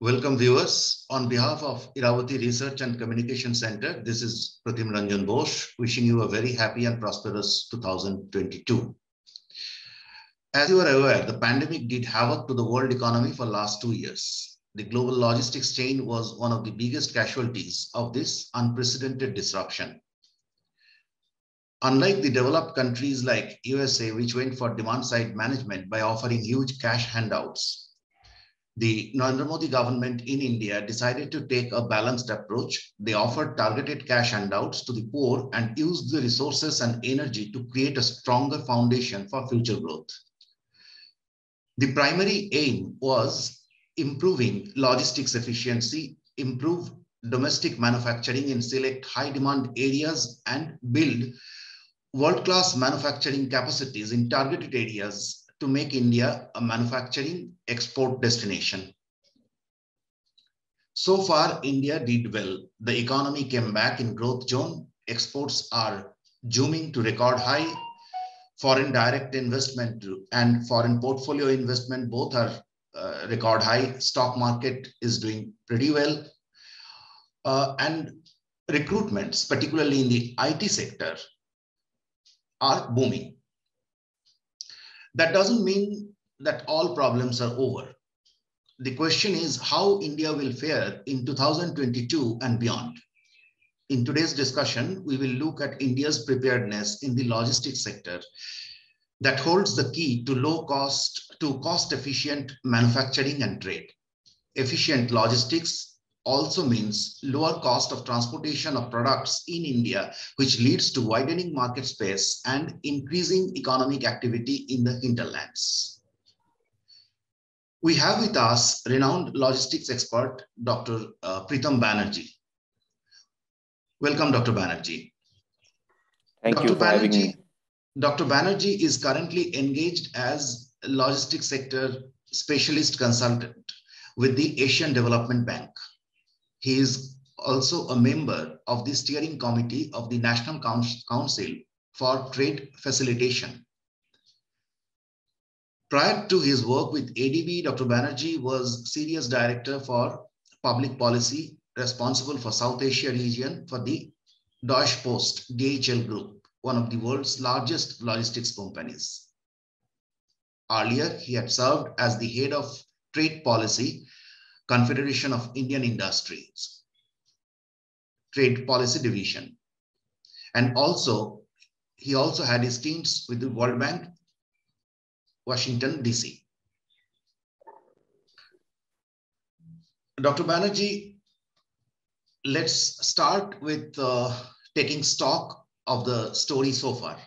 Welcome viewers. On behalf of Iravati Research and Communication Center, this is Pratim Ranjan Bose, wishing you a very happy and prosperous 2022. As you are aware, the pandemic did havoc to the world economy for last 2 years. The global logistics chain was one of the biggest casualties of this unprecedented disruption. Unlike the developed countries like USA, which went for demand-side management by offering huge cash handouts, the Narendra Modi government in India decided to take a balanced approach. They offered targeted cash handouts to the poor and used the resources and energy to create a stronger foundation for future growth. The primary aim was improving logistics efficiency, improve domestic manufacturing in select high-demand areas, and build world-class manufacturing capacities in targeted areas to make India a manufacturing export destination. So far, India did well. The economy came back in growth zone. Exports are zooming to record high. Foreign direct investment and foreign portfolio investment both are record high. Stock market is doing pretty well. And recruitments, particularly in the IT sector, are booming. That doesn't mean that all problems are over. The question is how India will fare in 2022 and beyond. In today's discussion, we will look at India's preparedness in the logistics sector that holds the key to cost-efficient manufacturing and trade. Efficient logistics also means lower cost of transportation of products in India, which leads to widening market space and increasing economic activity in the hinterlands. We have with us renowned logistics expert, Dr. Pritam Banerjee. Welcome, Dr. Banerjee. Thank you for having me. Dr. Banerjee is currently engaged as a logistics sector specialist consultant with the Asian Development Bank. He is also a member of the steering committee of the National Council for Trade Facilitation. Prior to his work with ADB, Dr. Banerjee was Senior Director for Public Policy, responsible for South Asia region for the Deutsche Post DHL Group, one of the world's largest logistics companies. Earlier, he had served as the head of Trade Policy, Confederation of Indian Industries, Trade Policy Division. And he also had his stints with the World Bank, Washington, DC. Dr. Banerjee, let's start with taking stock of the story so far.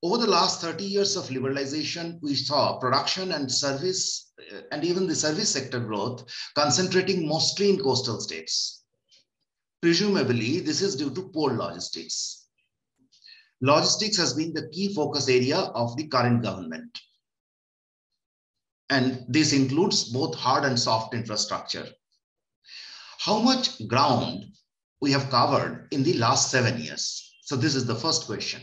Over the last 30 years of liberalization, we saw production and service, and even the service sector growth concentrating mostly in coastal states. Presumably, this is due to poor logistics. Logistics has been the key focus area of the current government. And this includes both hard and soft infrastructure. How much ground we have covered in the last 7 years? So this is the first question.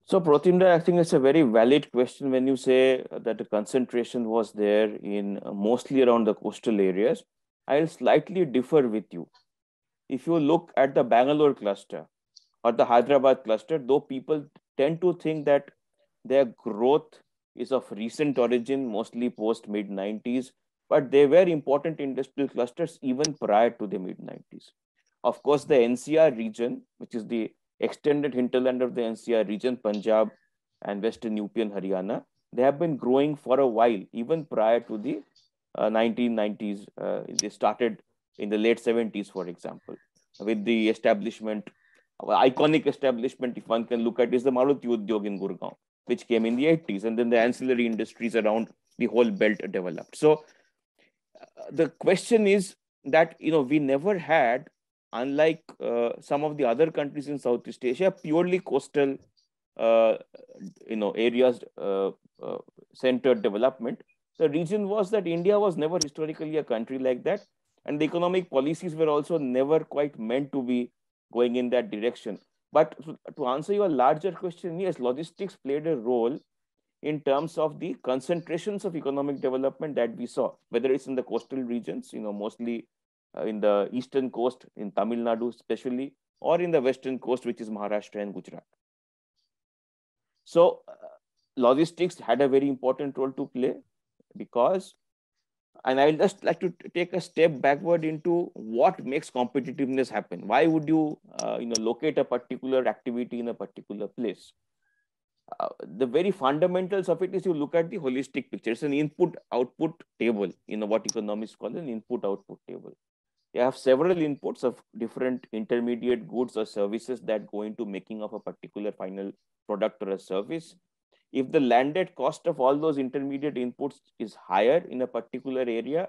So Pratimda, I think it's a very valid question when you say that the concentration was there in mostly around the coastal areas. I'll slightly differ with you. If you look at the Bangalore cluster or the Hyderabad cluster, though people tend to think that their growth is of recent origin, mostly post mid-90s, but they were important industrial clusters even prior to the mid-90s. Of course, the NCR region, which is the extended hinterland of the NCR region, Punjab and Western UP and Haryana, they have been growing for a while, even prior to the 1990s. They started in the late 70s, for example, with the establishment, iconic establishment, if one can look at, is the Maruti Udyog in Gurgaon, which came in the 80s, and then the ancillary industries around the whole belt developed. So the question is that, we never had, unlike some of the other countries in Southeast Asia, purely coastal, areas centered development. The reason was that India was never historically a country like that. And the economic policies were also never quite meant to be going in that direction. But to answer your larger question, yes, logistics played a role in terms of the concentrations of economic development that we saw, whether it's in the coastal regions, mostly in the eastern coast, in Tamil Nadu especially, or in the western coast, which is Maharashtra and Gujarat. So logistics had a very important role to play because, and I'll just like to take a step backward into what makes competitiveness happen. Why would you, locate a particular activity in a particular place? The very fundamentals of it is you look at the holistic picture. It's an input-output table, what economists call an input-output table. You have several inputs of different intermediate goods or services that go into making of a particular final product or a service. If the landed cost of all those intermediate inputs is higher in a particular area,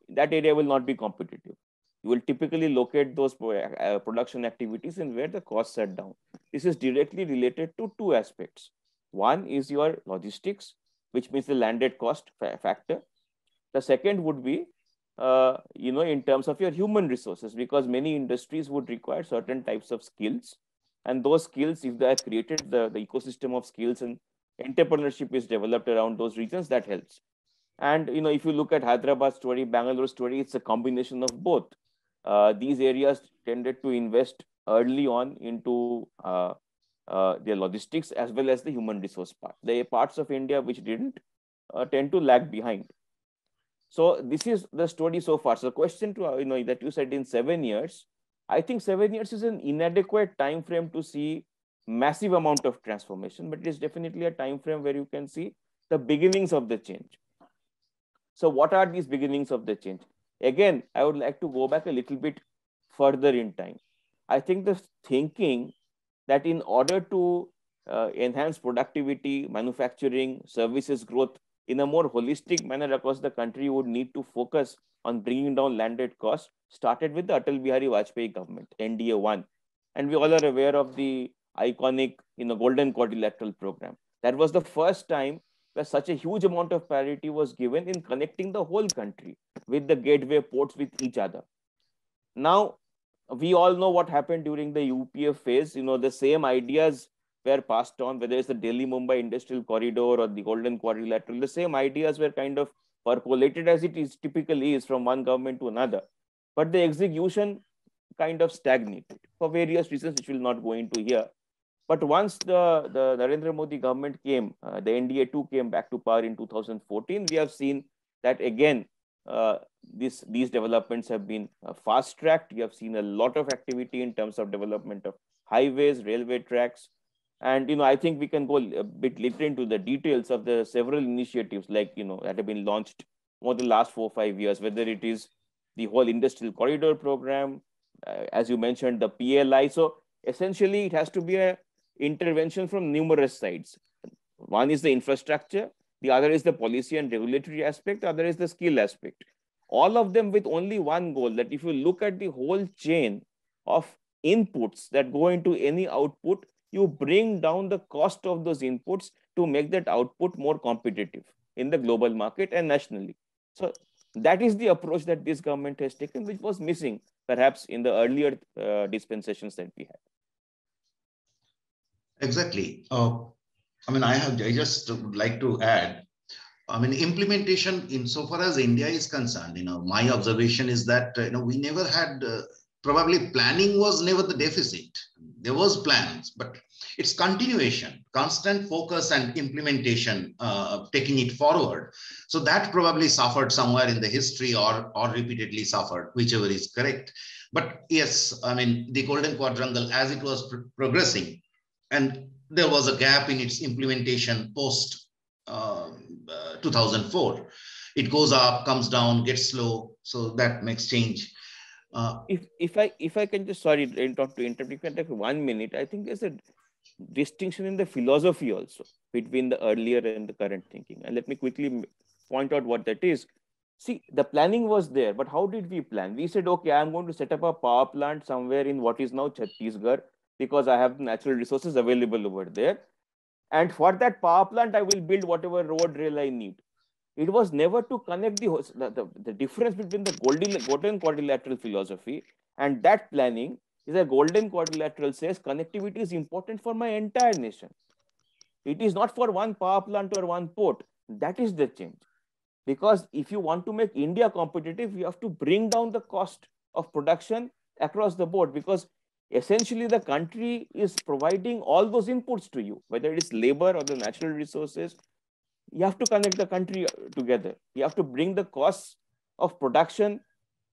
that area will not be competitive. You will typically locate those production activities in where the costs are down. This is directly related to two aspects. One is your logistics, which means the landed cost factor. The second would be, in terms of your human resources, because many industries would require certain types of skills. And those skills, if they are created, the ecosystem of skills and entrepreneurship is developed around those regions, that helps. And, if you look at Hyderabad story, Bangalore story, it's a combination of both. These areas tended to invest early on into their logistics as well as the human resource part. There are parts of India which didn't tend to lag behind. So this is the story so far. So the question to, that you said in 7 years, I think 7 years is an inadequate time frame to see massive amount of transformation, but it is definitely a time frame where you can see the beginnings of the change. So what are these beginnings of the change? Again, I would like to go back a little bit further in time. I think the thinking that in order to enhance productivity, manufacturing, services growth in a more holistic manner across the country, would need to focus on bringing down landed costs, started with the Atal Bihari Vajpayee government, NDA 1. And we all are aware of the iconic, Golden Quadrilateral program. That was the first time where such a huge amount of priority was given in connecting the whole country with the gateway ports with each other. Now, we all know what happened during the UPF phase. The same ideas were passed on, whether it's the Delhi-Mumbai Industrial Corridor or the Golden Quadrilateral. The same ideas were kind of percolated, as it is typically is, from one government to another. But the execution kind of stagnated for various reasons, which we'll not go into here. But once the Narendra Modi government came, the NDA 2 came back to power in 2014, we have seen that again, these developments have been fast-tracked. You have seen a lot of activity in terms of development of highways, railway tracks. And, I think we can go a bit later into the details of the several initiatives like, that have been launched over the last 4 or 5 years, whether it is the whole industrial corridor program, as you mentioned, the PLI. So essentially, it has to be an intervention from numerous sides. One is the infrastructure, the other is the policy and regulatory aspect, the other is the skill aspect. All of them with only one goal, that if you look at the whole chain of inputs that go into any output, you bring down the cost of those inputs to make that output more competitive in the global market and nationally. So that is the approach that this government has taken, which was missing perhaps in the earlier dispensations that we had. Exactly. I just would like to add, implementation insofar as India is concerned, my observation is that, we never had, probably planning was never the deficit. There was plans, but it's continuation, constant focus and implementation, taking it forward. So that probably suffered somewhere in the history or repeatedly suffered, whichever is correct. But yes, the Golden Quadrangle, as it was progressing, and there was a gap in its implementation post 2004. It goes up, comes down, gets slow. So that makes change. If I can just, sorry to interrupt, if I can take 1 minute, I think there's a distinction in the philosophy also between the earlier and the current thinking. And let me quickly point out what that is. See, the planning was there, but how did we plan? We said, okay, I'm going to set up a power plant somewhere in what is now Chhattisgarh, because I have natural resources available over there. And for that power plant, I will build whatever road, rail I need. It was never to connect the difference between the Golden Quadrilateral philosophy and that planning is a Golden Quadrilateral says connectivity is important for my entire nation. It is not for one power plant or one port. That is the change. Because if you want to make India competitive, you have to bring down the cost of production across the board, because essentially the country is providing all those inputs to you, whether it is labor or the natural resources. You have to connect the country together. You have to bring the costs of production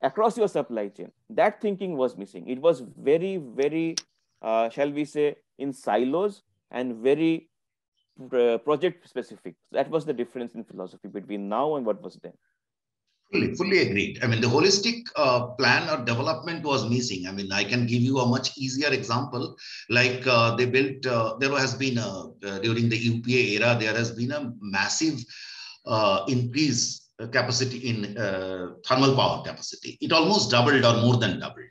across your supply chain. That thinking was missing. It was very, very, shall we say, in silos and very project specific. That was the difference in philosophy between now and what was then. Fully agreed. I mean, the holistic plan or development was missing. I mean, I can give you a much easier example. Like they built, there has been during the UPA era, there has been a massive increase capacity in thermal power capacity. It almost doubled or more than doubled.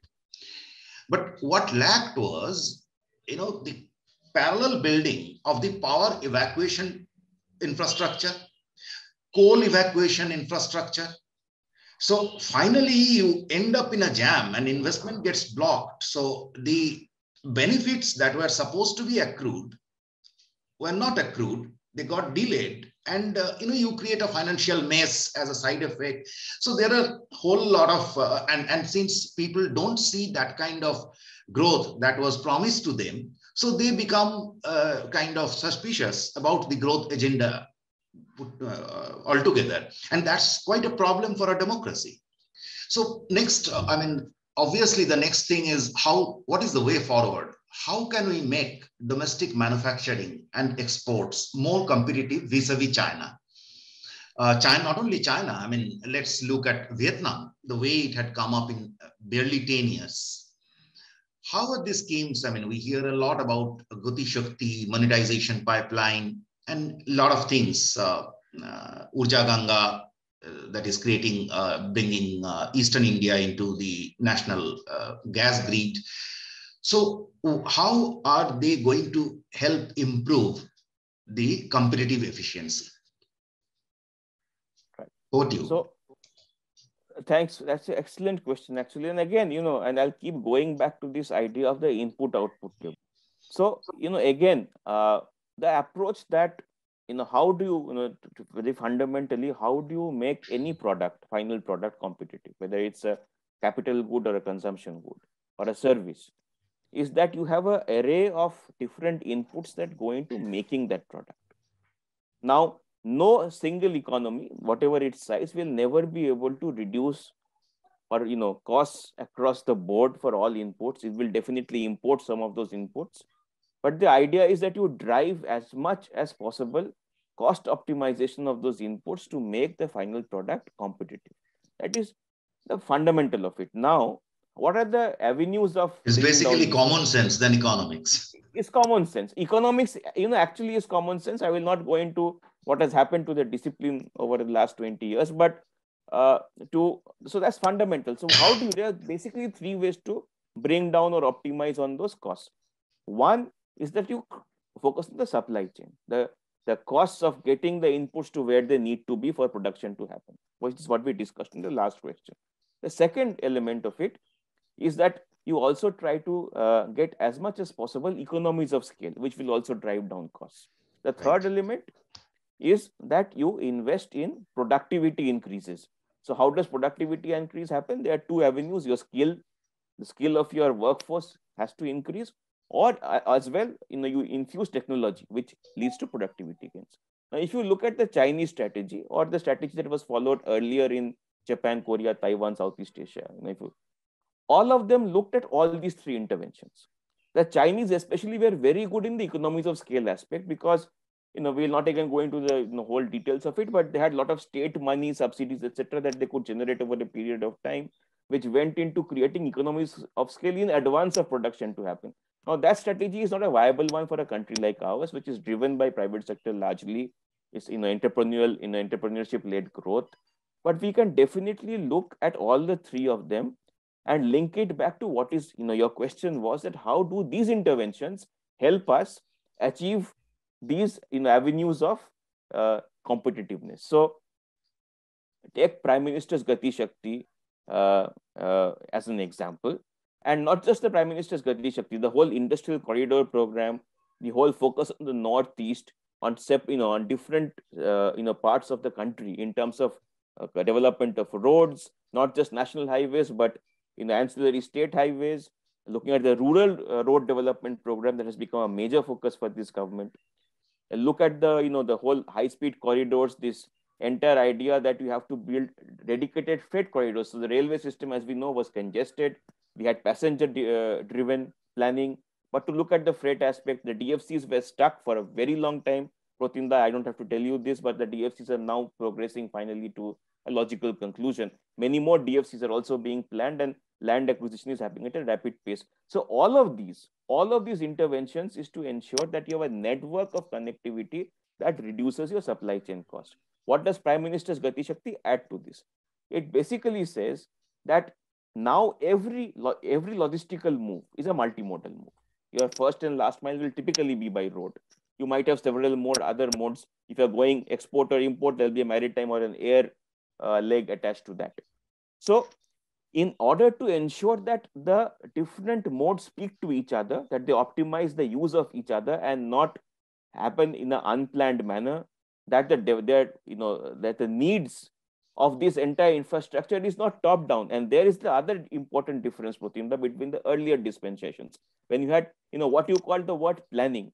But what lacked was, the parallel building of the power evacuation infrastructure, coal evacuation infrastructure. So finally, you end up in a jam and investment gets blocked. So the benefits that were supposed to be accrued were not accrued. They got delayed, and you create a financial mess as a side effect. So there are a whole lot of and since people don't see that kind of growth that was promised to them, so they become kind of suspicious about the growth agenda altogether, and that's quite a problem for a democracy. So next, I mean, obviously the next thing is what is the way forward? How can we make domestic manufacturing and exports more competitive vis-a-vis China? China, not only China, I mean, let's look at Vietnam, the way it had come up in barely 10 years. How are these schemes? I mean, we hear a lot about Gati Shakti, monetization pipeline, and a lot of things, Urja Ganga, that is bringing Eastern India into the national gas grid. So how are they going to help improve the competitive efficiency? Right. Over to you. So thanks. That's an excellent question, actually. And again, and I'll keep going back to this idea of the input-output table. So, again, the approach that, how do you, very fundamentally, how do you make any final product competitive, whether it's a capital good or a consumption good or a service, is that you have an array of different inputs that go into making that product. Now, no single economy, whatever its size, will never be able to reduce or, costs across the board for all inputs. It will definitely import some of those inputs. But the idea is that you drive as much as possible cost optimization of those inputs to make the final product competitive. That is the fundamental of it. Now, what are the avenues of... It's basically common sense than economics. It's common sense. Economics, actually is common sense. I will not go into what has happened to the discipline over the last 20 years, but so that's fundamental. So how do you... There are basically three ways to bring down or optimize on those costs. One is that you focus on the supply chain, the costs of getting the inputs to where they need to be for production to happen, which is what we discussed in the last question. The second element of it is that you also try to get as much as possible economies of scale, which will also drive down costs. The third element is that you invest in productivity increases. So how does productivity increase happen? There are two avenues. Your skill, the skill of your workforce has to increase, or as well, you infuse technology, which leads to productivity gains. Now, if you look at the Chinese strategy or the strategy that was followed earlier in Japan, Korea, Taiwan, Southeast Asia, all of them looked at all these three interventions. The Chinese especially were very good in the economies of scale aspect because, we'll not again go into the whole details of it, but they had a lot of state money, subsidies, etc., that they could generate over a period of time, which went into creating economies of scale in advance of production to happen. Now, that strategy is not a viable one for a country like ours, which is driven by private sector largely. It's entrepreneurship-led growth. But we can definitely look at all the three of them and link it back to what is, your question was that how do these interventions help us achieve these avenues of competitiveness. So take Prime Minister's Gati Shakti as an example, and not just the Prime Minister's Gati Shakti, the whole industrial corridor program, the whole focus on the Northeast, on on different parts of the country in terms of development of roads, not just national highways, but ancillary state highways, looking at the rural road development program that has become a major focus for this government. Look at the whole high-speed corridors, this entire idea that you have to build dedicated freight corridors. So the railway system, as we know, was congested. We had passenger driven planning, but to look at the freight aspect, the DFCs were stuck for a very long time. Protinda, I don't have to tell you this, but the DFCs are now progressing finally to a logical conclusion. Many more DFCs are also being planned, and land acquisition is happening at a rapid pace. So all of these interventions is to ensure that you have a network of connectivity that reduces your supply chain cost. What does Prime Minister's Gati Shakti add to this? It basically says that now every logistical move is a multimodal move. Your first and last mile will typically be by road. You might have several more other modes. If you're going export or import, there'll be a maritime or an air leg attached to that. So in order to ensure that the different modes speak to each other, that they optimize the use of each other and not happen in an unplanned manner, that the needs of this entire infrastructure is not top down. And there is the other important difference, Pratimda, between the earlier dispensations. When you had, what you call the word planning.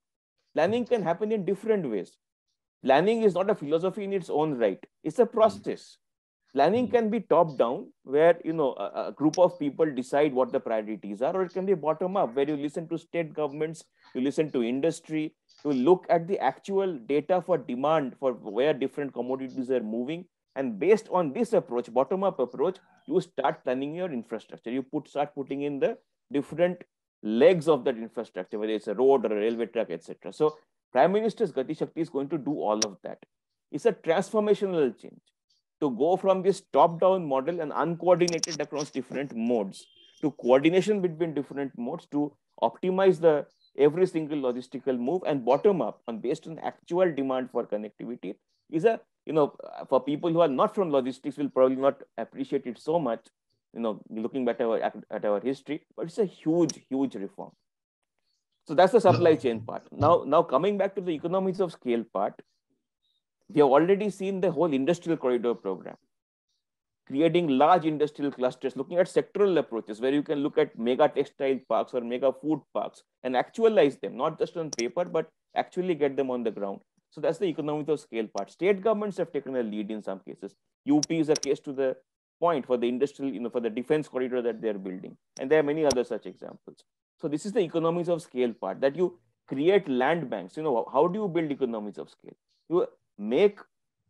Planning can happen in different ways. Planning is not a philosophy in its own right. It's a process. Planning can be top down, where a group of people decide what the priorities are, or it can be bottom up, where you listen to state governments, you listen to industry, you look at the actual data for demand for where different commodities are moving, and based on this approach, bottom up approach, you start planning your infrastructure. You start putting in the different legs of that infrastructure, whether it's a road or a railway track, etc. So Prime Minister's Gati Shakti is going to do all of that. It's a transformational change to go from this top-down model and uncoordinated across different modes to coordination between different modes to optimize every single logistical move, and bottom up and based on actual demand for connectivity is a, for people who are not from logistics will probably not appreciate it so much, looking back at our history, but it's a huge reform. So that's the supply chain part. Now coming back to the economies of scale part, we have already seen the whole industrial corridor program, creating large industrial clusters, looking at sectoral approaches where you can look at mega textile parks or mega food parks and actualize them, not just on paper, but actually get them on the ground. So that's the economies of scale part. State governments have taken a lead in some cases. UP is a case to the point for the industrial, for the defense corridor that they're building. And there are many other such examples. So this is the economies of scale part, that you create land banks. How do you build economies of scale? You make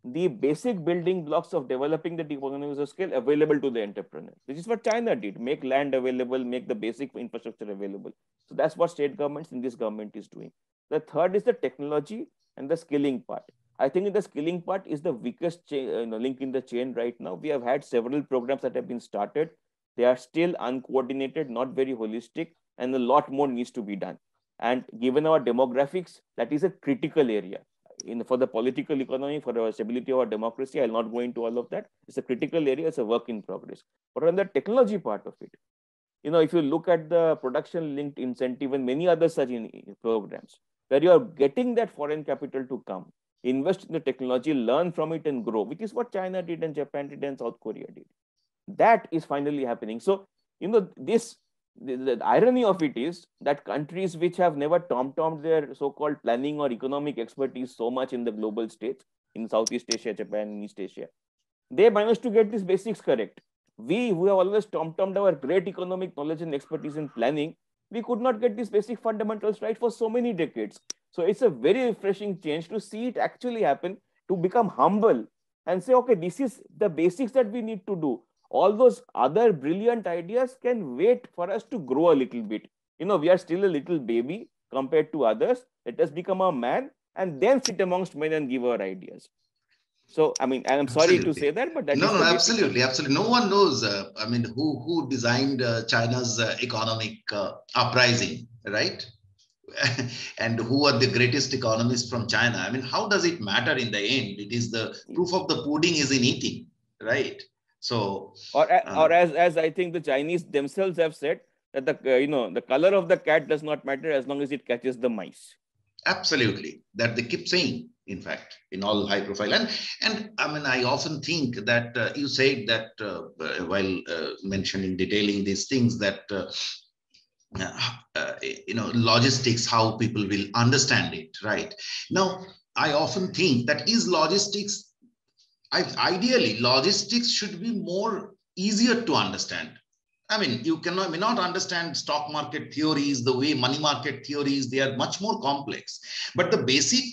the basic building blocks of developing the economies of scale available to the entrepreneur. This is what China did: make land available, make the basic infrastructure available. So that's what state governments in this government is doing. The third is the technology and the skilling part. I think the skilling part is the weakest link in the chain right now. We have had several programs that have been started. They are still uncoordinated, not very holistic, and a lot more needs to be done. And given our demographics, that is a critical area. For the political economy, for the stability of our democracy, I'll not go into all of that. It's a critical area, it's a work in progress. But on the technology part of it, if you look at the production linked incentive and many other such programs, where you are getting that foreign capital to come, invest in the technology, learn from it and grow, which is what China did and Japan did and South Korea did. That is finally happening. So, the irony of it is that countries which have never tom-tommed their so-called planning or economic expertise so much in the global stage, in Southeast Asia, Japan, and East Asia, they managed to get these basics correct. We, who have always tom-tommed our great economic knowledge and expertise in planning, we could not get these basic fundamentals right for so many decades. So it's a very refreshing change to see it actually happen, to become humble and say, okay, this is the basics that we need to do. All those other brilliant ideas can wait for us to grow a little bit. We are still a little baby compared to others. Let us become a man and then sit amongst men and give our ideas. So, I mean, I'm sorry to say that, but that is absolutely. No one knows, who designed China's economic uprising, right? And who are the greatest economists from China? I mean, how does it matter in the end? It is the proof of the pudding is in eating, right? So, or as I think the Chinese themselves have said, that the color of the cat does not matter as long as it catches the mice. Absolutely. That they keep saying, in fact, in all high profile. And I mean, I often think that you said that while mentioning, detailing these things, that logistics, how people will understand it, right? Now, I often think that is logistics, ideally, logistics should be more easier to understand. I mean, you may not understand stock market theories, the way money market theories, they are much more complex. But the basic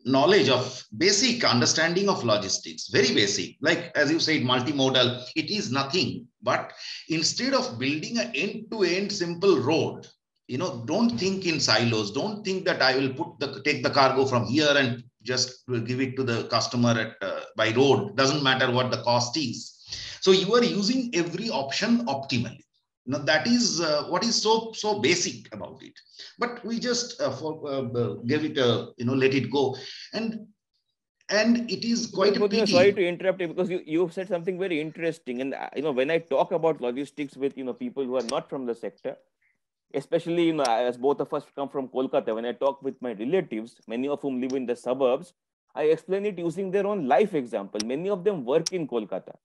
knowledge of basic understanding of logistics, very basic, like as you said, multimodal, it is nothing. But instead of building an end-to-end simple road, don't think in silos. Don't think that I will take the cargo from here and just give it to the customer by road. Doesn't matter what the cost is. So you are using every option optimally. Now that is what is so basic about it. But we just give it let it go, and it is quite a pity. Sorry to interrupt you, because you said something very interesting. And when I talk about logistics with people who are not from the sector, especially as both of us come from Kolkata, when I talk with my relatives, many of whom live in the suburbs, I explain it using their own life example. Many of them work in Kolkata,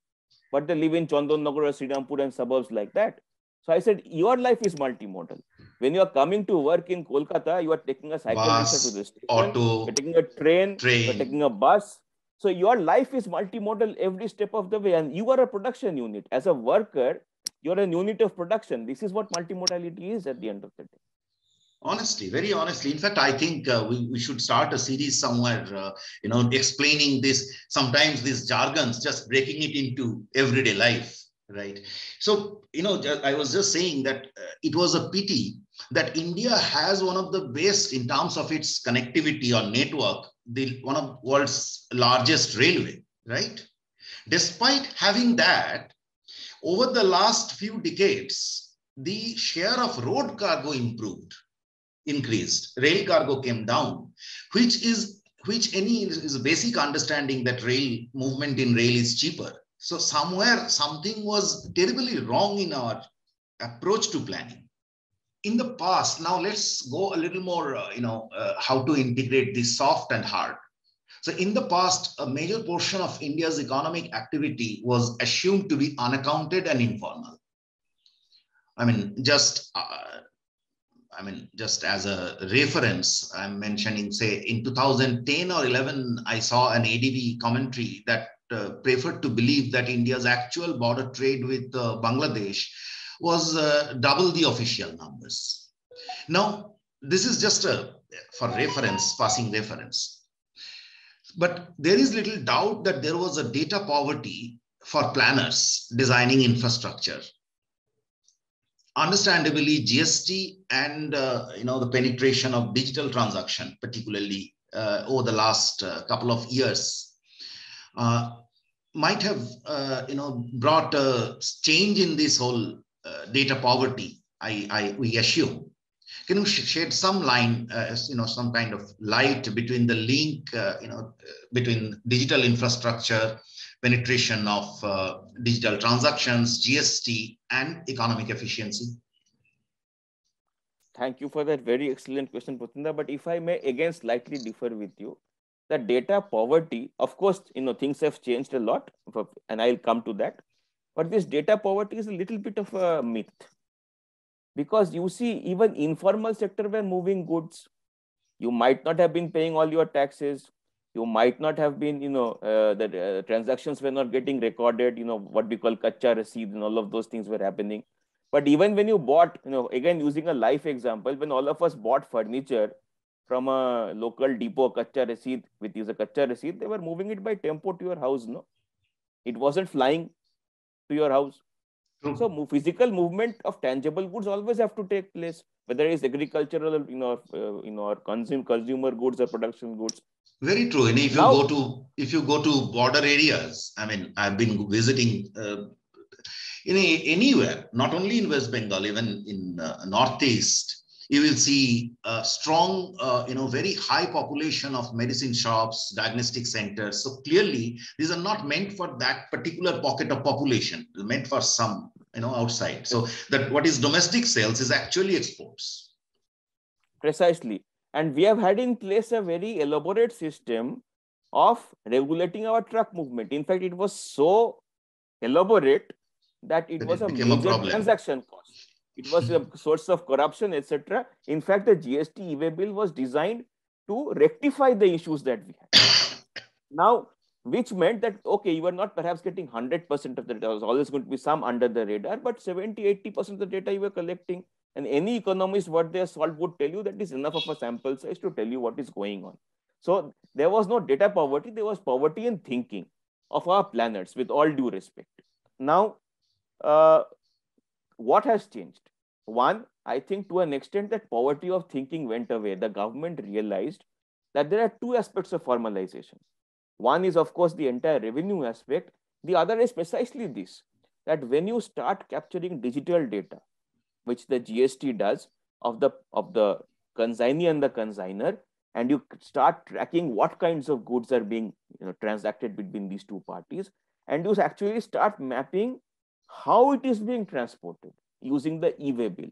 but they live in Chandanagar or Srirampur and suburbs like that. So I said, your life is multimodal. When you are coming to work in Kolkata, you are taking a cycle rickshaw to the station, auto, you're taking a train, you're taking a bus. So your life is multimodal every step of the way. And you are a production unit. As a worker, you're a unit of production. This is what multimodality is at the end of the day. Honestly, very honestly. In fact, I think we should start a series somewhere, explaining this, sometimes these jargons, just breaking it into everyday life, right? So, I was just saying that it was a pity that India has one of the best in terms of its connectivity or network, one of the world's largest railway, right? Despite having that, over the last few decades, the share of road cargo increased, rail cargo came down, which is a basic understanding that rail movement in rail is cheaper. So somewhere something was terribly wrong in our approach to planning in the past. Now let's go a little more, how to integrate the soft and hard. So in the past, a major portion of India's economic activity was assumed to be unaccounted and informal. I mean, just as a reference, I'm mentioning, say, in 2010 or 11, I saw an ADB commentary that preferred to believe that India's actual border trade with Bangladesh was double the official numbers. Now, this is just for reference, passing reference. But there is little doubt that there was a data poverty for planners designing infrastructure. Understandably, GST and the penetration of digital transaction, particularly over the last couple of years, might have brought a change in this whole data poverty. We assume. Can you shed some some kind of light between the link, between digital infrastructure, penetration of digital transactions, GST, and economic efficiency? Thank you for that very excellent question, Prathinda. But if I may again slightly differ with you, the data poverty, of course, things have changed a lot, and I'll come to that. But this data poverty is a little bit of a myth. Because you see, even informal sector were moving goods. You might not have been paying all your taxes. You might not have been, the transactions were not getting recorded, what we call kacha receipt, and all of those things were happening. But even when you bought, again, using a life example, when all of us bought furniture from a local depot, kacha receipt, with a kacha receipt, they were moving it by tempo to your house, no? It wasn't flying to your house. So physical movement of tangible goods always have to take place, whether it's agricultural, or consumer goods or production goods. Very true. And if you go to border areas, I mean, I've been visiting anywhere, not only in West Bengal, even in Northeast, you will see a strong, very high population of medicine shops, diagnostic centers. So clearly, these are not meant for that particular pocket of population. They're meant for some, outside. So that what is domestic sales is actually exports. Precisely. And we have had in place a very elaborate system of regulating our truck movement. In fact, it was so elaborate that it That was it a became a major problem. transaction cost. It was a source of corruption, etc. In fact, the GST e-way bill was designed to rectify the issues that we had. Now, which meant that, okay, you were not perhaps getting 100% of the data. There was always going to be some under the radar, but 70, 80% of the data you were collecting. And any economist, what they have solved would tell you that is enough of a sample size to tell you what is going on. So there was no data poverty, there was poverty in thinking of our planners, with all due respect. Now, what has changed? One, I think to an extent that poverty of thinking went away. The government realized that there are two aspects of formalization. One is, of course, the entire revenue aspect. The other is precisely this, that when you start capturing digital data, which the GST does of the consignee and the consigner, and you start tracking what kinds of goods are being transacted between these two parties, and you actually start mapping how it is being transported using the e-way bill.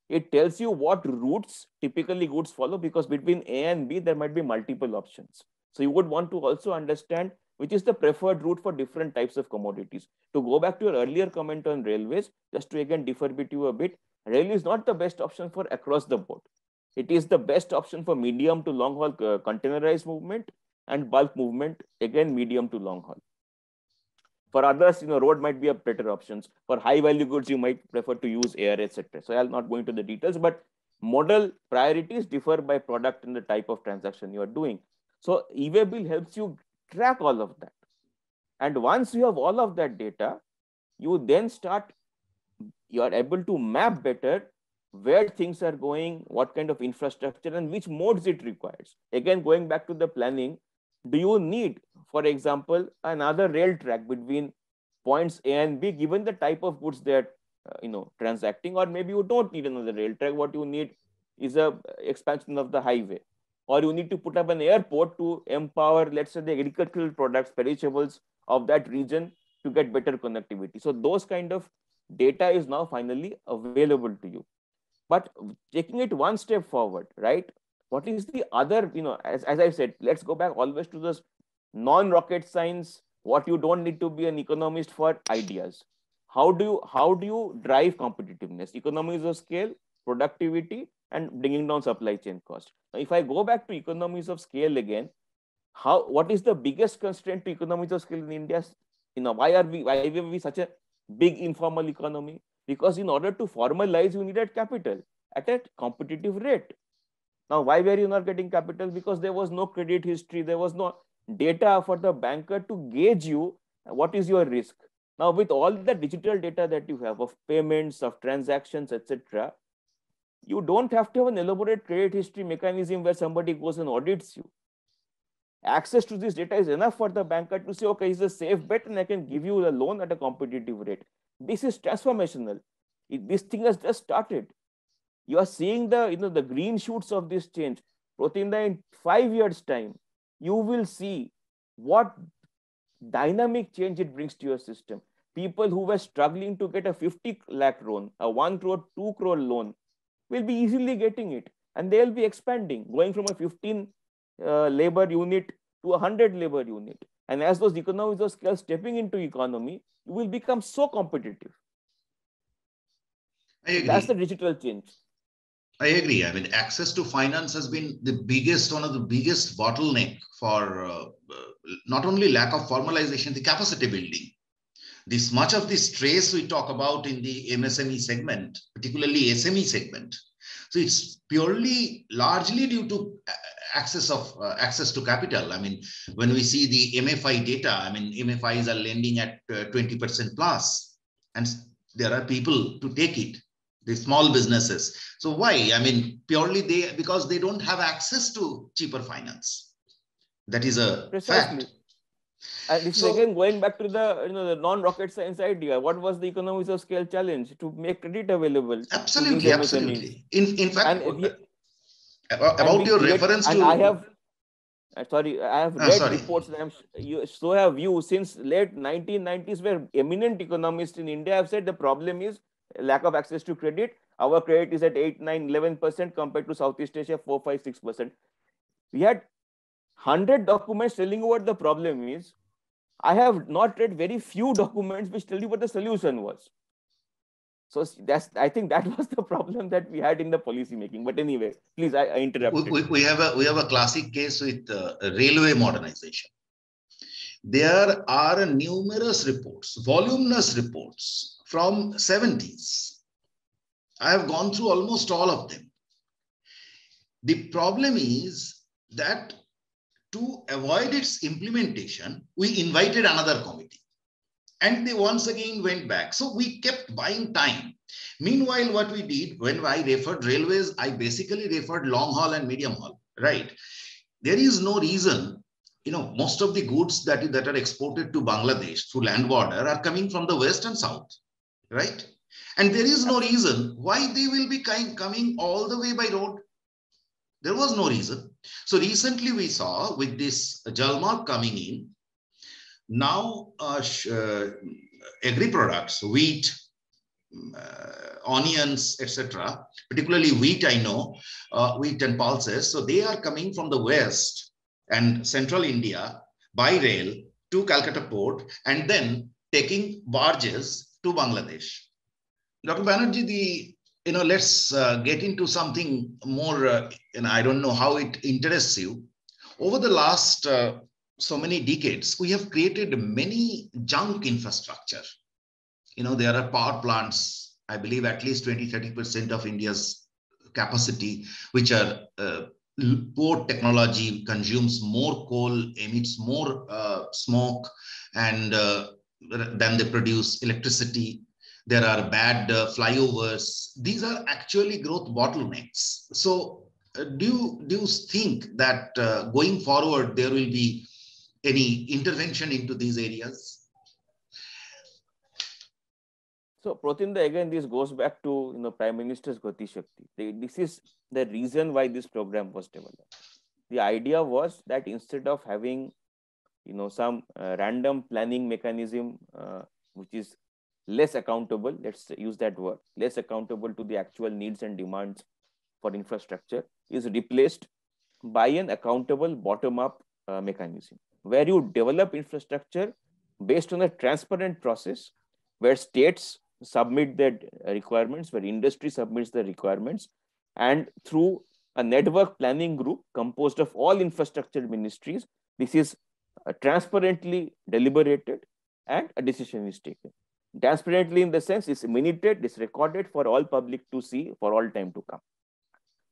It tells you what routes typically goods follow, because between A and B, there might be multiple options. So you would want to also understand which is the preferred route for different types of commodities. To go back to your earlier comment on railways, just to again differ with you a bit, rail is not the best option for across the board. It is the best option for medium to long haul containerized movement and bulk movement, again, medium to long haul. For others, road might be a better options. For high value goods, you might prefer to use air, etc. So I'll not go into the details, but modal priorities differ by product and the type of transaction you are doing. So e-way bill helps you track all of that. And once you have all of that data, you then you are able to map better where things are going, what kind of infrastructure and which modes it requires. Again, going back to the planning, do you need, for example, another rail track between points A and B, given the type of goods they're transacting? Or maybe you don't need another rail track. What you need is a expansion of the highway, or you need to put up an airport to empower, let's say, the agricultural products, perishables of that region to get better connectivity. So those kind of data is now finally available to you. But taking it one step forward, right? What is the other, as I said, let's go back always to this non-rocket science, what you don't need to be an economist for, ideas. How do you drive competitiveness, economies of scale, productivity, and bringing down supply chain cost? Now, if I go back to economies of scale again, what is the biggest constraint to economies of scale in India? Why are we such a big informal economy? Because in order to formalize, you needed capital at a competitive rate. Now, why were you not getting capital? Because there was no credit history, there was no data for the banker to gauge you what is your risk. Now, with all the digital data that you have of payments, of transactions, etc., you don't have to have an elaborate credit history mechanism where somebody goes and audits you. Access to this data is enough for the banker to say, okay, it's a safe bet and I can give you a loan at a competitive rate. This is transformational. This thing has just started. You are seeing the green shoots of this change. Pratimda, in 5 years' time, you will see what dynamic change it brings to your system. People who were struggling to get a 50 lakh loan, a 1 crore, 2 crore loan, will be easily getting it. And they'll be expanding, going from a 15 labor unit to a 100 labor unit. And as those economies of scale stepping into economy, you will become so competitive. I agree. That's the digital change. I agree. I mean, access to finance has been one of the biggest bottleneck for not only lack of formalization, the capacity building. This much of the stress we talk about in the MSME segment, particularly SME segment. So it's largely due to access to capital. I mean, when we see the MFI data, I mean, MFIs are lending at 20% plus, and there are people to take it, the small businesses. So why? I mean, because they don't have access to cheaper finance. That is a Precisely. fact. And this is again going back to the non-rocket science idea. What was the economies of scale challenge? To make credit available. Absolutely, absolutely. In fact, about your reference to... I have read reports that have you, since late 1990s, where eminent economists in India have said the problem is lack of access to credit. Our credit is at 8, 9, 11% compared to Southeast Asia, 4, 5, 6%. We had 100 documents telling you what the problem is. I have not read very few documents which tell you what the solution was. So I think that was the problem that we had in the policy making. But anyway, please, I interrupted. We have a classic case with railway modernization. There are numerous reports, voluminous reports from 70s. I have gone through almost all of them. The problem is that to avoid its implementation, we invited another committee and they once again went back. So we kept buying time. Meanwhile, what we did, when I referred railways, I basically referred long haul and medium haul, right? There is no reason, most of the goods that are exported to Bangladesh through land border are coming from the west and south, right? And there is no reason why they will be coming all the way by road. There was no reason. So recently we saw with this Jalmark coming in, now agri products, wheat, onions, etc., particularly wheat, I know, wheat and pulses. So they are coming from the west and central India by rail to Calcutta port and then taking barges to Bangladesh. Dr. Banerjee, let's get into something more, I don't know how it interests you. Over the last so many decades, we have created many junk infrastructure. There are power plants, I believe at least 20-30% of India's capacity, which are poor technology, consumes more coal, emits more smoke, and then they produce electricity. There are bad flyovers. These are actually growth bottlenecks. So do you think that going forward, there will be any intervention into these areas? So Protinda, again, this goes back to Prime Minister's Gati Shakti. This is the reason why this program was developed. The idea was that instead of having some random planning mechanism which is less accountable, let's use that word, less accountable to the actual needs and demands for infrastructure, is replaced by an accountable bottom-up mechanism where you develop infrastructure based on a transparent process where states submit their requirements, where industry submits the requirements, and through a network planning group composed of all infrastructure ministries, this is transparently deliberated and a decision is taken. Transparently in the sense it's minuted, it's recorded for all public to see for all time to come.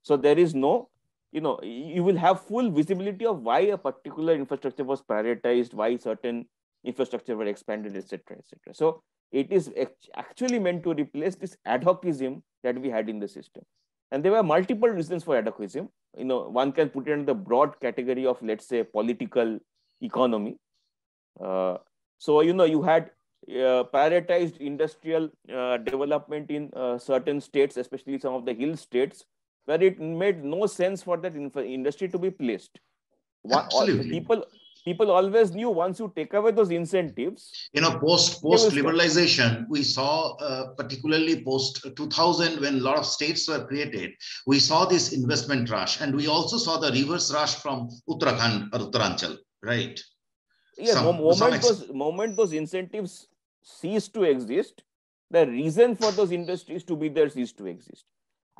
So there is no, you will have full visibility of why a particular infrastructure was prioritized, why certain infrastructure were expanded, etc., etc. So it is actually meant to replace this ad hocism that we had in the system. And there were multiple reasons for ad hocism. One can put it in the broad category of, let's say, political economy. So, you had prioritized industrial development in certain states, especially some of the hill states, where it made no sense for that industry to be placed. Absolutely. People always knew once you take away those incentives. Post liberalization, we saw, particularly post 2000, when a lot of states were created, we saw this investment rush, and we also saw the reverse rush from Uttarakhand or Uttaranchal, right? Yeah, moment those incentives cease to exist, the reason for those industries to be there cease to exist.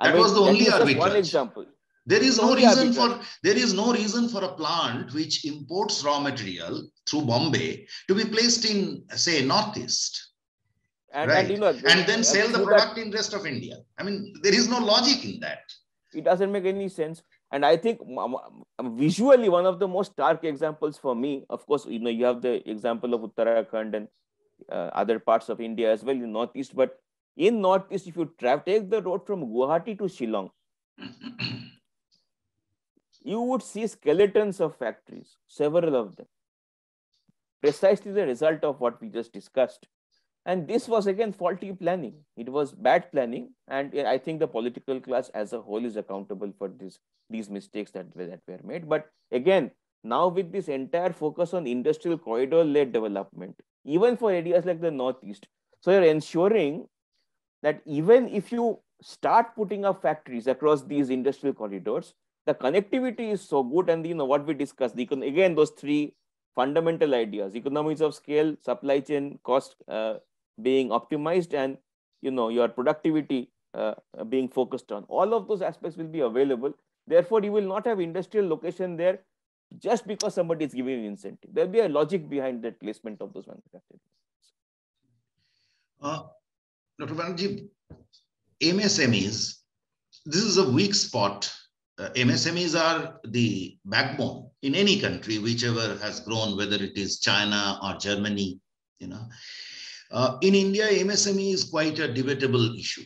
That was the only arbitrage. One example. There is no reason for a plant which imports raw material through Bombay to be placed in, say, Northeast, right? And then sell the product in rest of India. I mean, there is no logic in that. It doesn't make any sense. And I think visually one of the most stark examples for me, of course, you have the example of Uttarakhand and other parts of India as well in Northeast. But in Northeast, if you take the road from Guwahati to Shillong, you would see skeletons of factories, several of them, precisely the result of what we just discussed. And this was again faulty planning. It was bad planning. And I think the political class as a whole is accountable for these mistakes that were made. But again, now with this entire focus on industrial corridor-led development, even for areas like the Northeast, so you're ensuring that even if you start putting up factories across these industrial corridors, the connectivity is so good, and what we discussed, again, those three fundamental ideas: economies of scale, supply chain cost being optimized, and your productivity being focused on. All of those aspects will be available. Therefore, you will not have industrial location there just because somebody is giving an incentive. There'll be a logic behind the placement of those manufacturing. Dr. Banerjee, MSMEs, this is a weak spot. MSMEs are the backbone in any country, whichever has grown, whether it is China or Germany. In India, MSME is quite a debatable issue.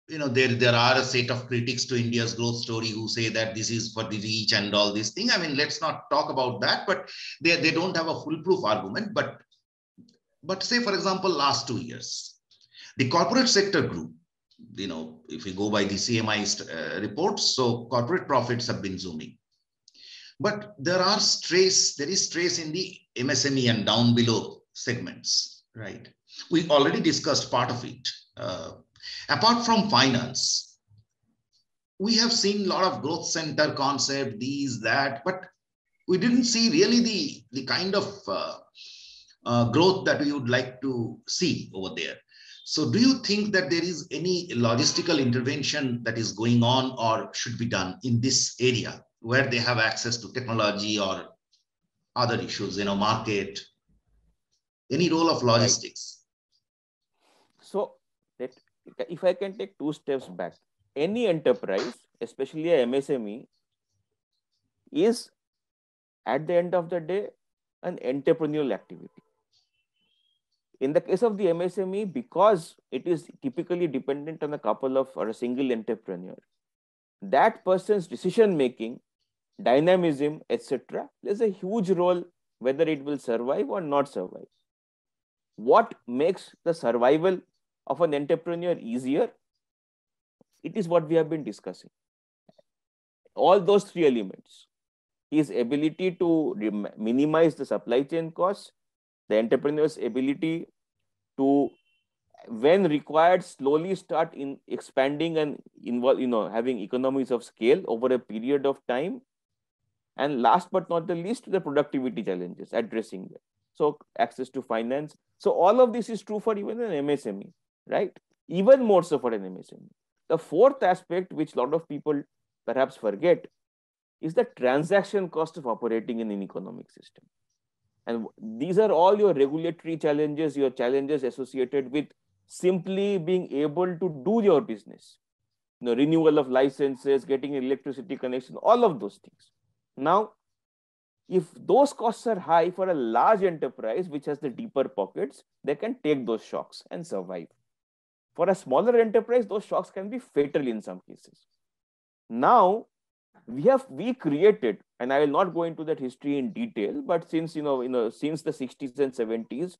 There are a set of critics to India's growth story who say that this is for the rich and all these things. I mean, let's not talk about that, but they don't have a foolproof argument. But say, for example, last 2 years, the corporate sector grew. If we go by the CMI reports, so corporate profits have been zooming. But there is stress in the MSME and down below segments, right? We already discussed part of it. Apart from finance, we have seen a lot of growth center concept, these, that, but we didn't see really the kind of growth that we would like to see over there. So do you think that there is any logistical intervention that is going on or should be done in this area where they have access to technology or other issues, market, any role of logistics? Right. So if I can take 2 steps back, any enterprise, especially a MSME, is at the end of the day an entrepreneurial activity. In the case of the MSME, because it is typically dependent on a couple of or a single entrepreneur, that person's decision making, dynamism, etc., plays a huge role whether it will survive or not survive. What makes the survival of an entrepreneur easier? It is what we have been discussing. All those 3 elements: his ability to minimize the supply chain costs, the entrepreneur's ability to, when required, slowly start in expanding and involve, having economies of scale over a period of time, and last but not the least, the productivity challenges, addressing them. So access to finance. So all of this is true for even an MSME, right? Even more so for an MSME. The 4th aspect, which a lot of people perhaps forget, is the transaction cost of operating in an economic system. And these are all your regulatory challenges, your challenges associated with simply being able to do your business. Renewal of licenses, getting electricity connection, all of those things. Now, if those costs are high for a large enterprise which has the deeper pockets, they can take those shocks and survive. For a smaller enterprise, those shocks can be fatal in some cases. Now, we created, and I will not go into that history in detail, but since since the 60s and 70s,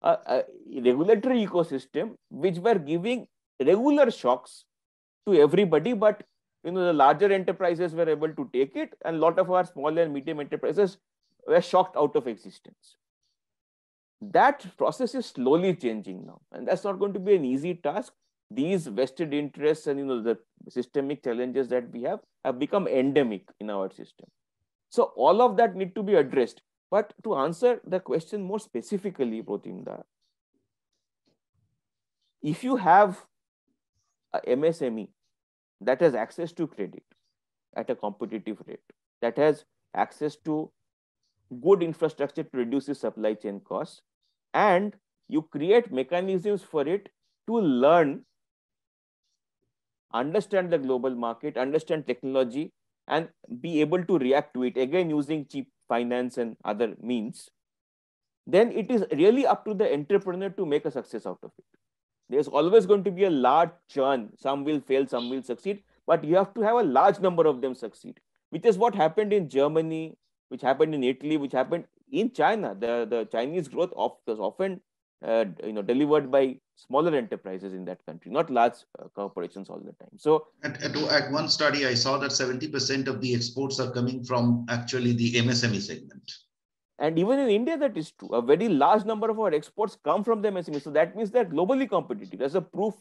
a regulatory ecosystem which were giving regular shocks to everybody, but the larger enterprises were able to take it, and a lot of our small and medium enterprises were shocked out of existence. That process is slowly changing now, and that's not going to be an easy task. These vested interests and the systemic challenges that we have become endemic in our system. So all of that need to be addressed. But to answer the question more specifically, Protimda, if you have a MSME that has access to credit at a competitive rate, that has access to good infrastructure to reduce the supply chain costs, and you create mechanisms for it to learn, understand the global market, understand technology, and be able to react to it, again using cheap finance and other means, then it is really up to the entrepreneur to make a success out of it. There's always going to be a large churn. Some will fail, some will succeed, but you have to have a large number of them succeed, which is what happened in Germany, which happened in Italy, which happened in China. The Chinese growth was often delivered by smaller enterprises in that country, not large corporations all the time. So at one study, I saw that 70% of the exports are coming from actually the MSME segment. And even in India, that is true. A very large number of our exports come from the MSMEs. So that means they're globally competitive. As a proof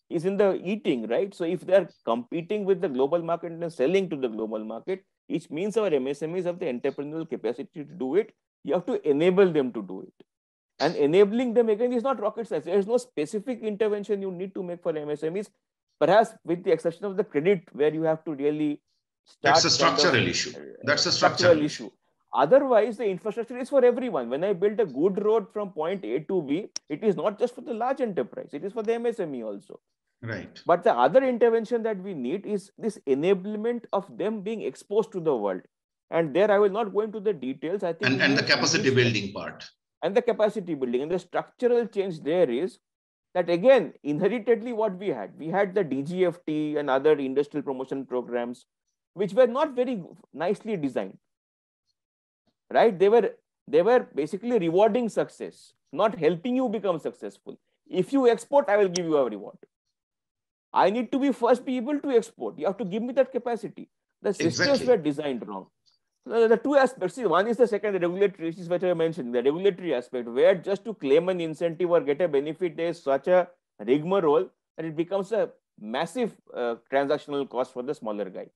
is in the eating, right? So if they're competing with the global market and selling to the global market, which means our MSMEs have the entrepreneurial capacity to do it, you have to enable them to do it. And enabling them, again, is not rocket science. There is no specific intervention you need to make for MSMEs, perhaps with the exception of the credit, where you have to really start. That's a structural issue. That's a structural issue. Otherwise, the infrastructure is for everyone. When I build a good road from point A to B, it is not just for the large enterprise, it is for the MSME also. Right. But the other intervention that we need is this enablement of them being exposed to the world. And there I will not go into the details. I think and the capacity building part. And the capacity building and the structural change there is that, again, inheritedly what we had the DGFT and other industrial promotion programs, which were not very nicely designed. Right? They were basically rewarding success, not helping you become successful. If you export, I will give you a reward. I need to be able to export. You have to give me that capacity. The systems were designed wrong. The two aspects, one is the second, the regulatory, which is what I mentioned, the regulatory aspect, where just to claim an incentive or get a benefit, there is such a rigmarole that it becomes a massive transactional cost for the smaller guy,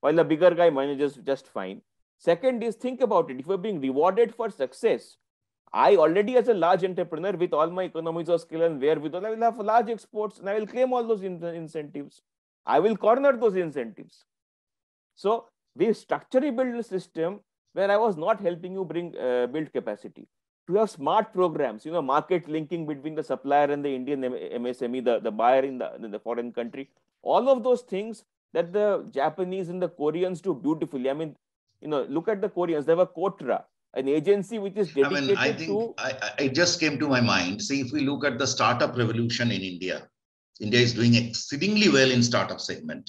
while the bigger guy manages just fine. Second is, think about it. If you're being rewarded for success, I already, as a large entrepreneur with all my economies of scale and wherewithal, I will have large exports and I will claim all those incentives. I will corner those incentives. So we structurally build a system where I was not helping you build capacity. To have smart programs, market linking between the supplier and the Indian MSME, the buyer in the foreign country, all of those things that the Japanese and the Koreans do beautifully. I mean, look at the Koreans. They have a Kotra, an agency which is dedicated I think it just came to my mind. See, if we look at the startup revolution in India, India is doing exceedingly well in startup segment.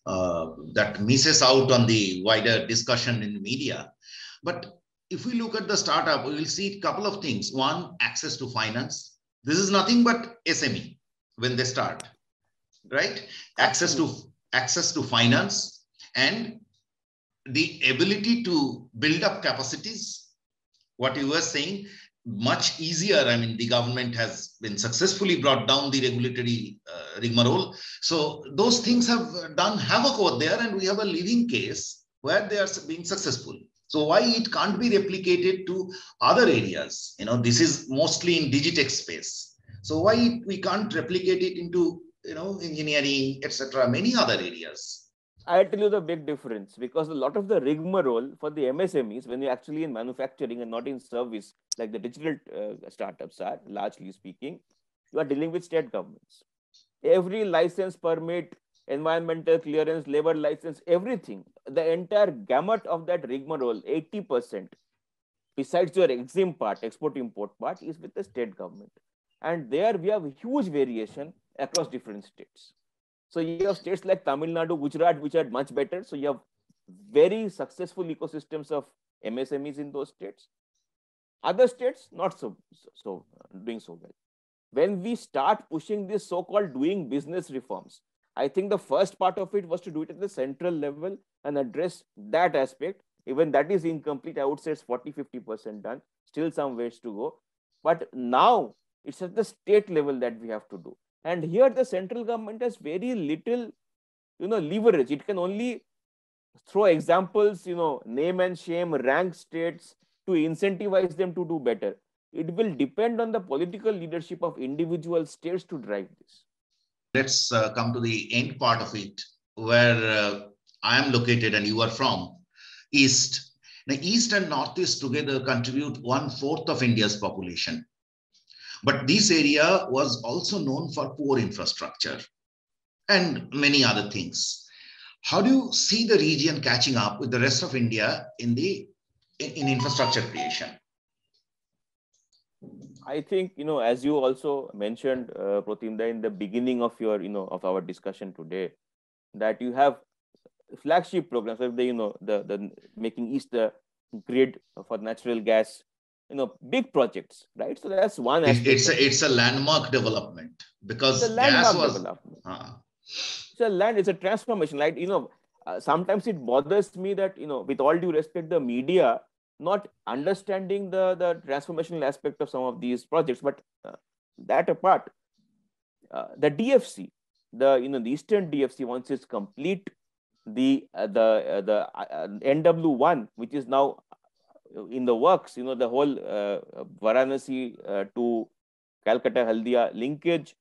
That misses out on the wider discussion in media. But if we look at the startup, we will see a couple of things. One, access to finance. This is nothing but SME when they start, right? Access to finance and the ability to build up capacities. What you were saying, much easier. I mean, the government has been successfully brought down the regulatory rigmarole. So those things have done havoc over there, and we have a living case where they are being successful. So why it can't be replicated to other areas? This is mostly in Digitech space. So why we can't replicate it into, engineering, etc., many other areas? I'll tell you the big difference, because a lot of the rigmarole for the MSMEs, when you're actually in manufacturing and not in service, like the digital startups are, largely speaking, you are dealing with state governments. Every license, permit, environmental clearance, labor license, everything, the entire gamut of that rigmarole, 80%, besides your EXIM part, export-import part, is with the state government. And there we have a huge variation across different states. So you have states like Tamil Nadu, Gujarat, which are much better. So you have very successful ecosystems of MSMEs in those states. Other states, not so doing so well. When we start pushing this so-called doing business reforms, I think the first part of it was to do it at the central level and address that aspect. Even that is incomplete. I would say it's 40-50% done. Still some ways to go. But now it's at the state level that we have to do. And here the central government has very little, leverage. It can only throw examples, name and shame, rank states to incentivize them to do better. It will depend on the political leadership of individual states to drive this. Let's come to the end part of it, where I am located and you are from, East. Now, East and Northeast together contribute 1/4 of India's population. But this area was also known for poor infrastructure and many other things. How do you see the region catching up with the rest of India in infrastructure creation? I think, as you also mentioned, Protimda, in the beginning of your, of our discussion today, that you have flagship programs like the making East the grid for natural gas, big projects, right? So that's one aspect. It's a landmark development, because gas was. It's a transformation, right? Sometimes it bothers me that, with all due respect, the media not understanding the transformational aspect of some of these projects. But that apart, the DFC, the Eastern DFC, once it's complete, the NW1, which is now in the works, the whole Varanasi to Calcutta Haldia linkage,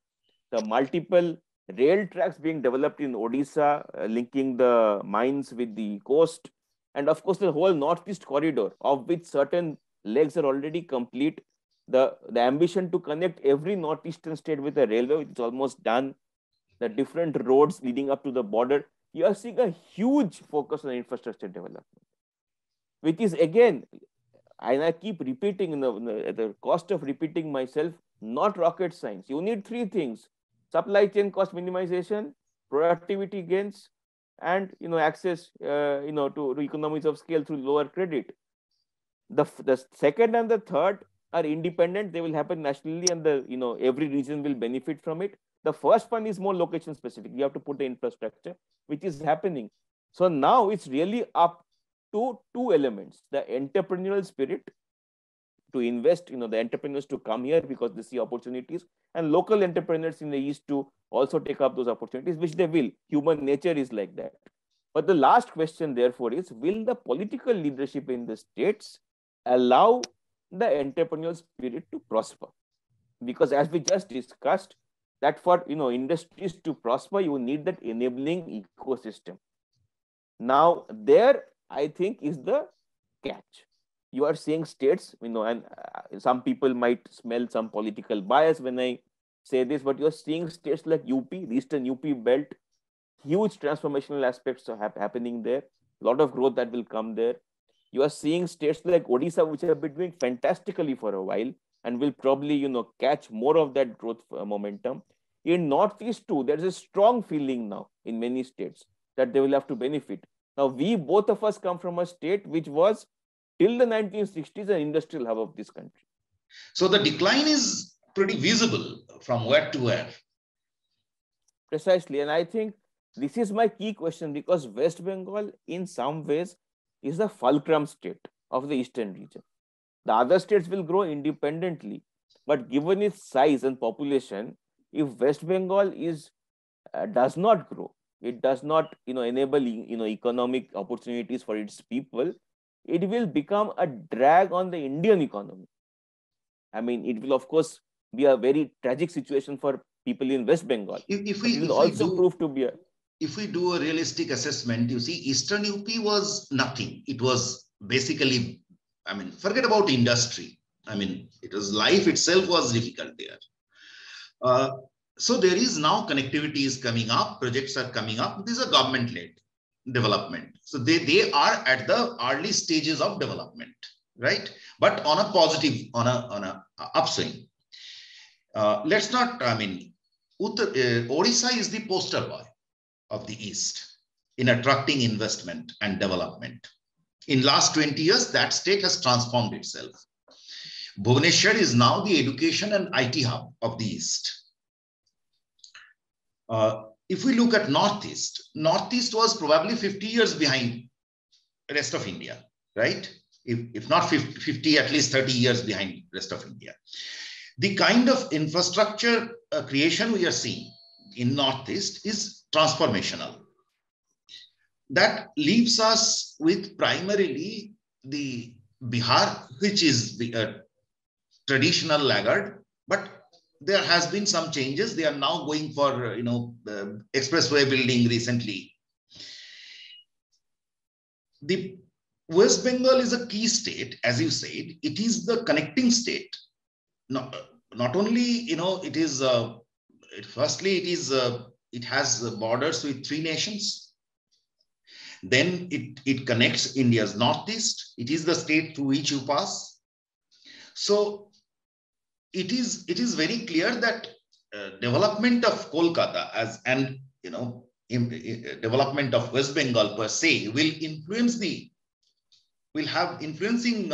the multiple rail tracks being developed in Odisha, linking the mines with the coast, and of course the whole Northeast corridor, of which certain legs are already complete. The ambition to connect every Northeastern state with a railway, which is almost done. The different roads leading up to the border. You are seeing a huge focus on infrastructure development, which is, again, and I keep repeating at the cost of repeating myself, not rocket science. You need three things: supply chain cost minimization, productivity gains, and access to economies of scale through lower credit. The second and the third are independent. They will happen nationally, and every region will benefit from it. The first one is more location specific. You have to put the infrastructure, which is happening. So now it's really up to two elements: the entrepreneurial spirit to invest, the entrepreneurs to come here because they see opportunities, and local entrepreneurs in the East to also take up those opportunities, which they will. Human nature is like that. But the last question, therefore, is: will the political leadership in the states allow the entrepreneurial spirit to prosper? Because as we just discussed, that for industries to prosper, you need that enabling ecosystem. Now, there, I think, is the catch. You are seeing states, and some people might smell some political bias when I say this, but you're seeing states like UP, the Eastern UP belt, huge transformational aspects are happening there, a lot of growth that will come there. You are seeing states like Odisha, which have been doing fantastically for a while and will probably, catch more of that growth momentum. In Northeast too, there's a strong feeling now in many states that they will have to benefit. Now, both of us come from a state which was till the 1960s an industrial hub of this country. So the decline is pretty visible from where to where. Precisely. And I think this is my key question, because West Bengal in some ways is the fulcrum state of the Eastern region. The other states will grow independently, but given its size and population, if West Bengal does not grow, it does not enable economic opportunities for its people, it will become a drag on the Indian economy. I mean, it will of course be a very tragic situation for people in West Bengal. If we do a realistic assessment, you see, Eastern UP was nothing. It was basically, I mean, forget about industry. I mean, it was life itself was difficult there. So there is now connectivity is coming up, projects are coming up. These are government-led development. So they are at the early stages of development, right? But on a positive, on a upswing. Let's not, I mean, Odisha is the poster boy of the East in attracting investment and development. In last 20 years, that state has transformed itself. Bhubaneswar is now the education and IT hub of the East. If we look at Northeast was probably 50 years behind the rest of India, right? If not 50, at least 30 years behind the rest of India. The kind of infrastructure creation we are seeing in Northeast is transformational. That leaves us with primarily the Bihar, which is the traditional laggard, but there has been some changes. They are now going for, expressway building recently. The West Bengal is a key state, as you said. It is the connecting state. Not only, it is, firstly, it has borders with 3 nations. Then it connects India's Northeast. It is the state through which you pass. So it is very clear that development of Kolkata development of West Bengal per se will have influencing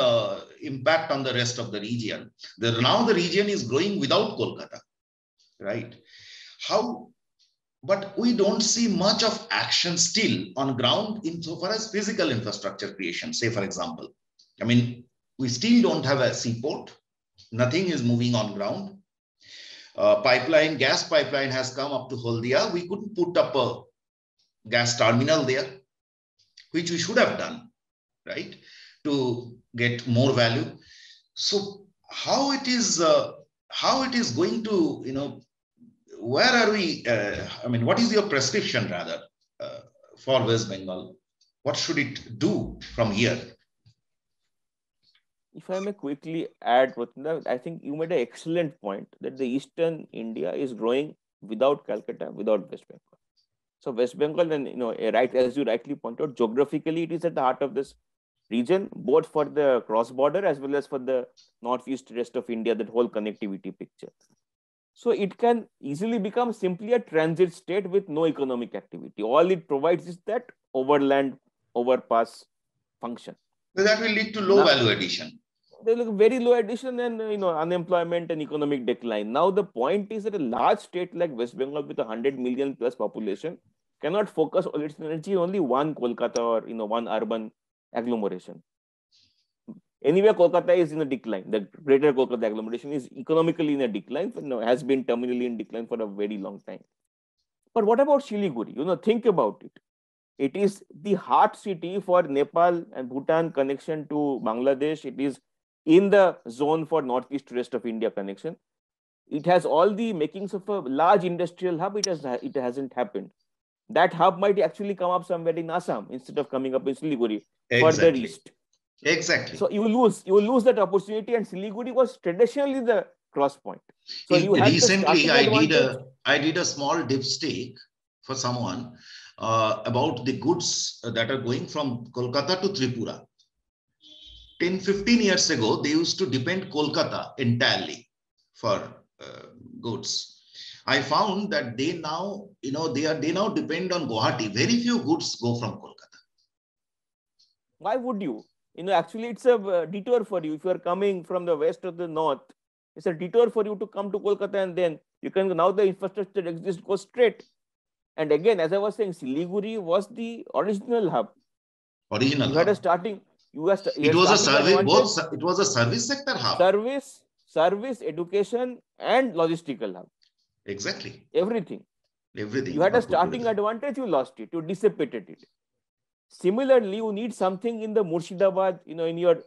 impact on the rest of the region. Now the region is growing without Kolkata, right? But we don't see much of action still on ground insofar as physical infrastructure creation, say, for example. I mean, we still don't have a seaport. Nothing is moving on ground. Gas pipeline has come up to Haldia. We couldn't put up a gas terminal there, which we should have done, right, to get more value. So how it is going to, where are we? I mean, what is your prescription rather for West Bengal? What should it do from here? If I may quickly add, Pratinda, I think you made an excellent point that the Eastern India is growing without Calcutta, without West Bengal. So West Bengal, and right as you rightly pointed out, geographically it is at the heart of this region, both for the cross-border as well as for the northeast rest of India, that whole connectivity picture. So it can easily become simply a transit state with no economic activity. All it provides is that overland overpass function. But that will lead to low value addition. They look very low addition and unemployment and economic decline. Now the point is that a large state like West Bengal with 100 million plus population cannot focus all its energy only one Kolkata or one urban agglomeration. Anyway, Kolkata is in a decline. The greater Kolkata agglomeration is economically in a decline, has been terminally in decline for a very long time. But what about Siliguri? Think about it. It is the heart city for Nepal and Bhutan connection to Bangladesh. It is in the zone for northeast rest of India connection. It has all the makings of a large industrial hub. It hasn't happened. That hub might actually come up somewhere in Assam instead of coming up in Siliguri, further east. Exactly. So you will lose that opportunity, and Siliguri was traditionally the cross point. So recently I did a small dipstick for someone about the goods that are going from Kolkata to Tripura. 10-15 years ago, they used to depend Kolkata entirely for goods. I found that they now, they now depend on Guwahati. Very few goods go from Kolkata. Why would you? Actually, it's a detour for you. If you are coming from the west or the north, it's a detour for you to come to Kolkata, and then you can, now the infrastructure exists, go straight. And again, as I was saying, Siliguri was the original hub. You had a starting. It was a service. It was a service sector hub. Service, education, and logistical hub. Exactly. Everything. You had a starting advantage. You lost it. You dissipated it. Similarly, you need something in the Murshidabad, in your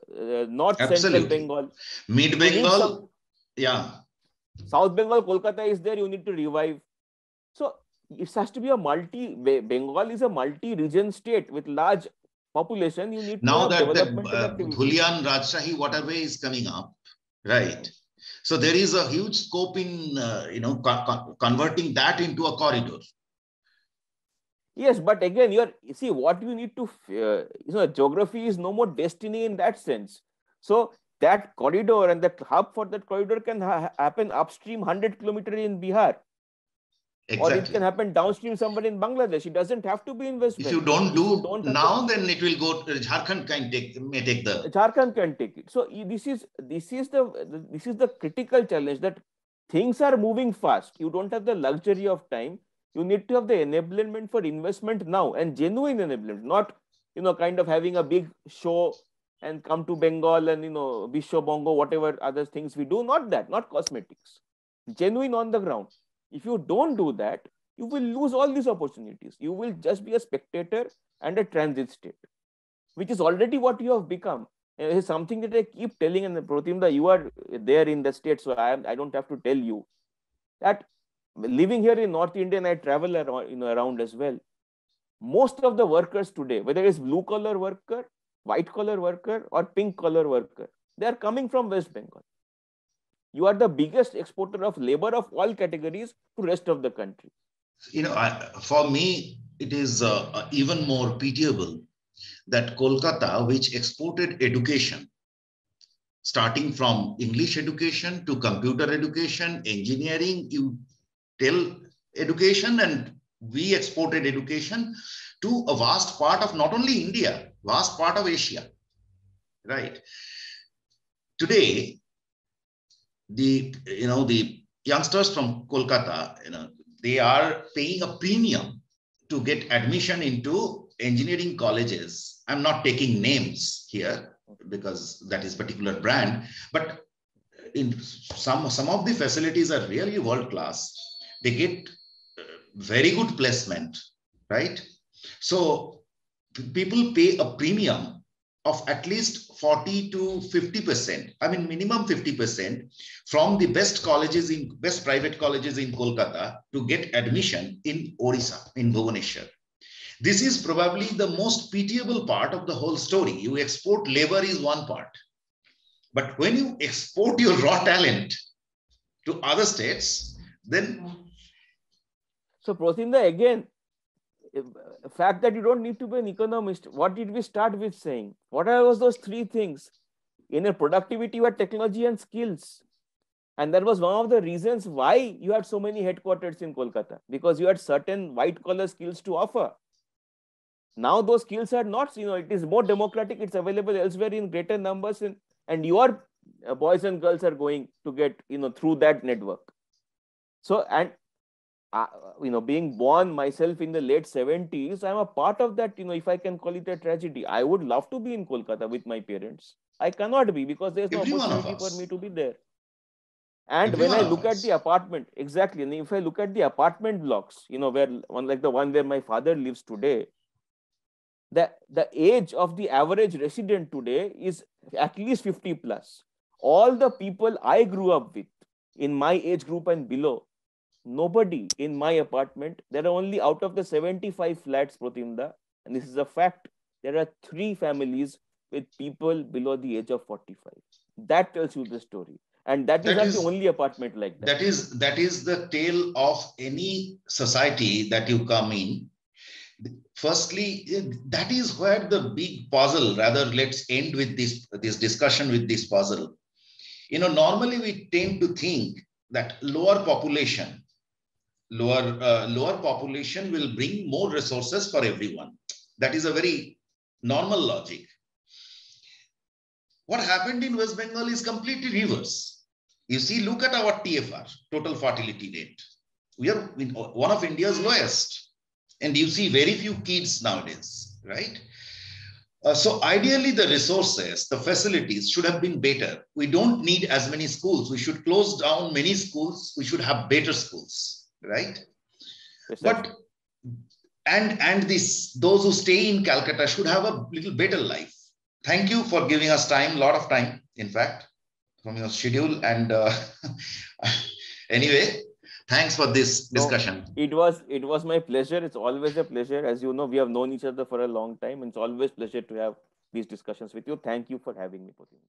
north central Bengal. Mid Bengal. Yeah. South Bengal, Kolkata is there. You need to revive. So it has to be Bengal is a multi-region state with large population. You need now that the Dhulian Rajshahi waterway is coming up, right? So there is a huge scope in converting that into a corridor. Yes, but again, what you need to geography is no more destiny in that sense. So that corridor and the hub for that corridor can happen upstream 100 kilometers in Bihar. Exactly. Or it can happen downstream somewhere in Bangladesh. It doesn't have to be in West Bengal. If you don't do now, then it will go. Jharkhand may take the. Jharkhand can take it. So this is the critical challenge, that things are moving fast. You don't have the luxury of time. You need to have the enablement for investment now, and genuine enablement, not kind of having a big show and come to Bengal and Bisho Bongo, whatever other things we do. Not that, not cosmetics. Genuine on the ground. If you don't do that, you will lose all these opportunities. You will just be a spectator and a transit state, which is already what you have become. It is something that I keep telling, and Pratimda, you are there in the state, so I don't have to tell you that living here in North India, and I travel around as well. Most of the workers today, whether it's blue collar worker, white collar worker, or pink collar worker, they are coming from West Bengal. You are the biggest exporter of labor of all categories to rest of the country. For me, it is even more pitiable that Kolkata, which exported education, starting from English education to computer education, engineering, you tell education, and we exported education to a vast part of not only India, vast part of Asia, right? Today, the youngsters from Kolkata, they are paying a premium to get admission into engineering colleges. I'm not taking names here, because that is particular brand. But in some of the facilities are really world class. They get very good placement, right? So people pay a premium of at least 40 to 50%. I mean, minimum 50% from the best private colleges in Kolkata to get admission in Orissa, in Bhubaneswar. This is probably the most pitiable part of the whole story. You export labor is one part, but when you export your raw talent to other states, then. So Protinda, again, the fact that you don't need to be an economist, what did we start with saying? What are those three things? In a productivity, you had technology and skills. And that was one of the reasons why you had so many headquarters in Kolkata, because you had certain white collar skills to offer. Now those skills are not, it is more democratic. It's available elsewhere in greater numbers, and your boys and girls are going to get, through that network. So, and being born myself in the late 70s, I'm a part of that, if I can call it a tragedy. I would love to be in Kolkata with my parents. I cannot be because there's no opportunity for me to be there. And when I look at the apartment, exactly, and if I look at the apartment blocks, where one like the one where my father lives today, the age of the average resident today is at least 50 plus. All the people I grew up with in my age group and below, nobody in my apartment. There are only, out of the 75 flats, Protinda, and this is a fact, there are 3 families with people below the age of 45. That tells you the story. And that is not the only apartment like that. That is the tale of any society that you come in. Firstly, that is where the big puzzle, rather, let's end with this discussion with this puzzle. Normally we tend to think that lower population will bring more resources for everyone. That is a very normal logic. What happened in West Bengal is completely reverse. You see, look at our TFR, total fertility rate. We are one of India's lowest. And you see very few kids nowadays, right? So ideally, the resources, the facilities should have been better. We don't need as many schools. We should close down many schools. We should have better schools, right? But those who stay in Calcutta should have a little better life. Thank you for giving us time, a lot of time, in fact, from your schedule. And anyway, thanks for this discussion. It was my pleasure. It's always a pleasure. As you know, we have known each other for a long time, and it's always a pleasure to have these discussions with you. Thank you for having me, Putin.